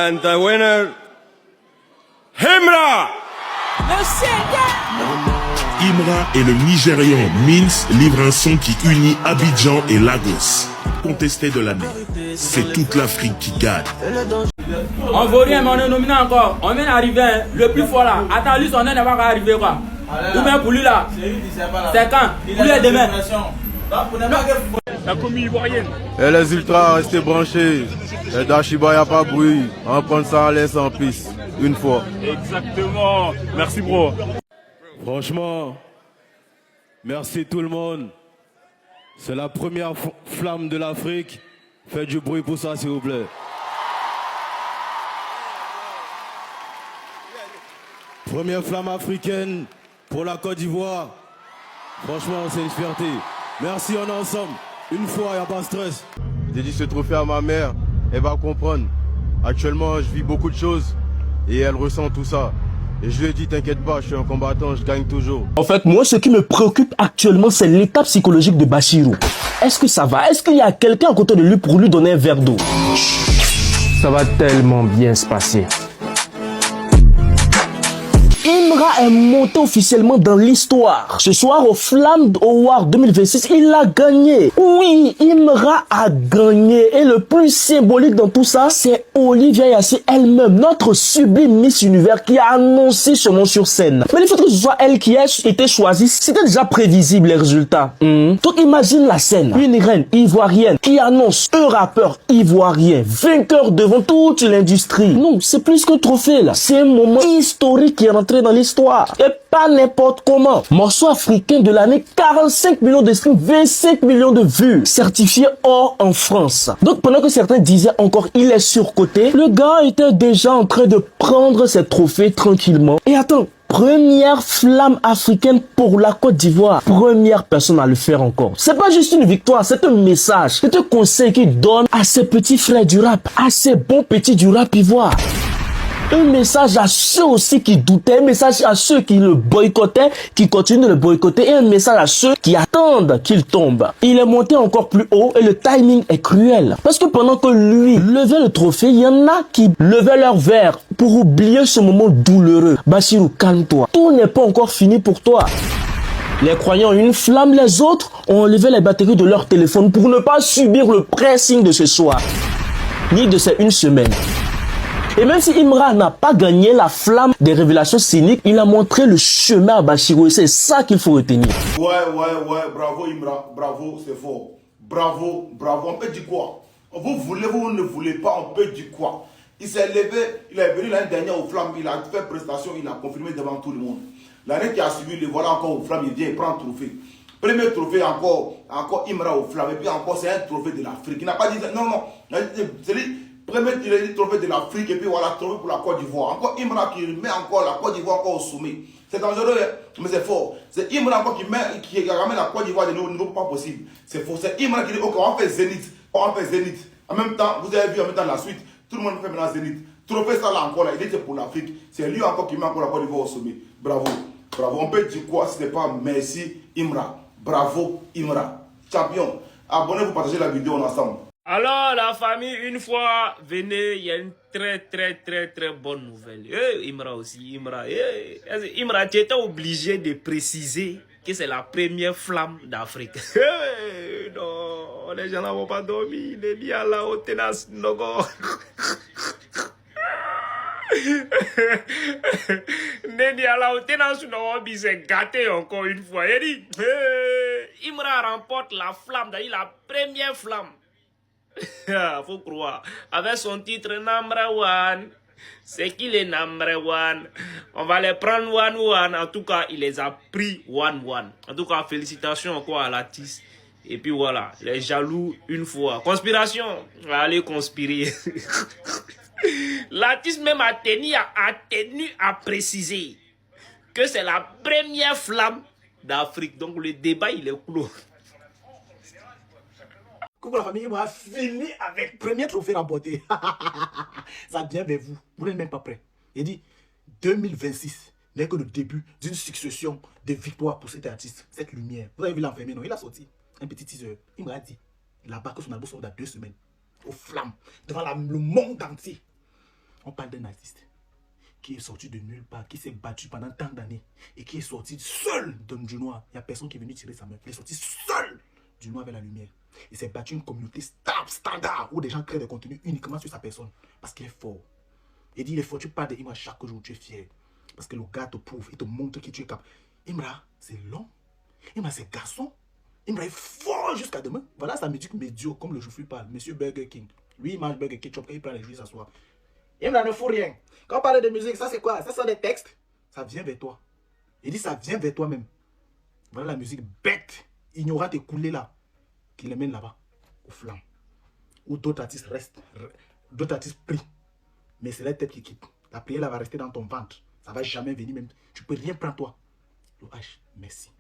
And the winner, Imra! Imra et le Nigérian Mins livrent un son qui unit Abidjan et Lagos. Contesté de l'année, c'est toute l'Afrique qui gagne. On vaut rien, mais on est nominé encore. On vient d'arriver, hein, le plus fort là. Attends, lui, son nom n'est pas encore arrivé quoi. Ou bien pour lui là. C'est quand? Pour lui, demain. La commis ivoirienne. Et les ultras, restez branchés. Et Dashiba, y'a pas bruit. On va prendre ça en laisse en piste. Une fois. Exactement. Merci, bro. Franchement, merci tout le monde. C'est la première flamme de l'Afrique. Faites du bruit pour ça, s'il vous plaît. Première flamme africaine pour la Côte d'Ivoire. Franchement, c'est une fierté. Merci, on est ensemble. Une fois, il n'y a pas de stress. J'ai dit ce trophée à ma mère, elle va comprendre. Actuellement, je vis beaucoup de choses et elle ressent tout ça. Et je lui ai dit, t'inquiète pas, je suis un combattant, je gagne toujours. En fait, moi, ce qui me préoccupe actuellement, c'est l'état psychologique de Bachirou. Est-ce que ça va? Est-ce qu'il y a quelqu'un à côté de lui pour lui donner un verre d'eau? Ça va tellement bien se passer. Imra est monté officiellement dans l'histoire. Ce soir, au Flamme Award 2026, il a gagné. Oui, Imra a gagné. Et le plus symbolique dans tout ça, c'est Olivia Yassé elle-même, notre sublime Miss Univers, qui a annoncé son nom sur scène. Mais il faut que ce soit elle qui ait été choisie. C'était déjà prévisible, les résultats. Donc imagine la scène. Une reine ivoirienne qui annonce un rappeur ivoirien vainqueur devant toute l'industrie. Non, c'est plus qu'un trophée là. C'est un moment historique qui est rentré dans l'histoire. Et pas n'importe comment. Morceau africain de l'année, 45 millions de streams, 25 millions de vues. Certifié or en France. Donc pendant que certains disaient encore il est surcoté, le gars était déjà en train de prendre ses trophées tranquillement. Et attends, première flamme africaine pour la Côte d'Ivoire. Première personne à le faire encore. C'est pas juste une victoire, c'est un message. C'est un conseil qu'il donne à ses petits frères du rap, à ses bons petits du rap ivoire. Un message à ceux aussi qui doutaient, un message à ceux qui le boycottaient, qui continuent de le boycotter, et un message à ceux qui attendent qu'il tombe. Il est monté encore plus haut et le timing est cruel. Parce que pendant que lui levait le trophée, il y en a qui levaient leur verre pour oublier ce moment douloureux. Bachirou, calme-toi. Tout n'est pas encore fini pour toi. Les croyants ont une flamme, les autres ont enlevé les batteries de leur téléphone pour ne pas subir le pressing de ce soir, ni de ces une semaine. Et même si Imra n'a pas gagné la flamme des révélations scéniques, il a montré le chemin à Bachirou et c'est ça qu'il faut retenir. Ouais, bravo Imra, bravo, c'est fort. Bravo, on peut dire quoi? Vous voulez, vous ne voulez pas, on peut dire quoi? Il s'est levé, il est venu l'année dernière aux flammes, il a fait prestation, il a confirmé devant tout le monde. L'année qui a suivi, le voilà encore aux flammes, il vient, il prend un trophée. Premier trophée encore Imra aux flammes, et puis encore c'est un trophée de l'Afrique. Il n'a pas dit, non, c'est lui. Premier, il a dit trophée de l'Afrique et puis voilà, trophée pour la Côte d'Ivoire. Encore Imra qui met encore la Côte d'Ivoire encore au sommet. C'est dangereux, hein? Mais c'est fort. C'est Imra encore qui ramène la Côte d'Ivoire de nouveau pas possible. C'est fort. C'est Imra qui dit, ok, on va faire Zénith. En même temps, vous avez vu en même temps la suite. Tout le monde fait maintenant Zénith. Trophée ça là encore là, il était pour l'Afrique. C'est lui encore qui met encore la Côte d'Ivoire au sommet. Bravo. On peut dire quoi si ce n'est pas merci Imra. Bravo Imra. Champion. Abonnez-vous, partagez la vidéo ensemble. Alors, la famille, une fois, venez, il y a une très bonne nouvelle. Imra aussi, Imra, tu étais obligé de préciser que c'est la première flamme d'Afrique. Non, les gens n'ont pas dormi. Les liens là, au tenas, nogo. Neni ala au tenas, nogo, il s'est gâté encore une fois. Il dit, Imra remporte la flamme, d'ailleurs, la première flamme. Faut croire. Avec son titre number one. C'est qu'il est number one. On va les prendre one. En tout cas, il les a pris one. En tout cas, félicitations encore à l'artiste. Et puis voilà, les jaloux une fois. Conspiration. Allez conspirer. L'artiste même a tenu à préciser que c'est la première flamme d'Afrique. Donc le débat, il est clos. Coucou la famille, moi fini avec premier trophée remporté. Ça vient vers vous. Vous n'êtes même pas prêts. Il dit 2026 n'est que le début d'une succession de victoires pour cet artiste. Cette lumière. Vous avez vu l'enfermé, non? Il a sorti un petit teaser. Il m'a dit là-bas que son album sort dans 2 semaines. Aux flammes. Devant le monde entier. On parle d'un artiste qui est sorti de nulle part, qui s'est battu pendant tant d'années et qui est sorti seul du noir. Il n'y a personne qui est venu tirer sa main. Il est sorti seul du noir vers la lumière. Il s'est battu une communauté standard où des gens créent des contenus uniquement sur sa personne parce qu'il est fort. Il dit il est fort, tu parles d'Imra chaque jour, tu es fier. Parce que le gars te prouve, il te montre que tu es capable. Imra, c'est l'homme. Imra, c'est garçon. Imra est fort jusqu'à demain. Voilà sa musique médiocre, comme le joufflu parle. Monsieur Burger King. Lui, il mange Burger King, il prend les jouets, s'assoit. Imra ne fout rien. Quand on parle de musique, ça c'est quoi? Ça sont des textes. Ça vient vers toi. Il dit ça vient vers toi-même. Voilà la musique bête, ignorante et coulée là, qui les mène là-bas, aux flammes. Où d'autres artistes restent, d'autres artistes prient. Mais c'est la tête qui quitte. La prière là va rester dans ton ventre. Ça va jamais venir même. Tu peux rien prendre toi. Le H, merci.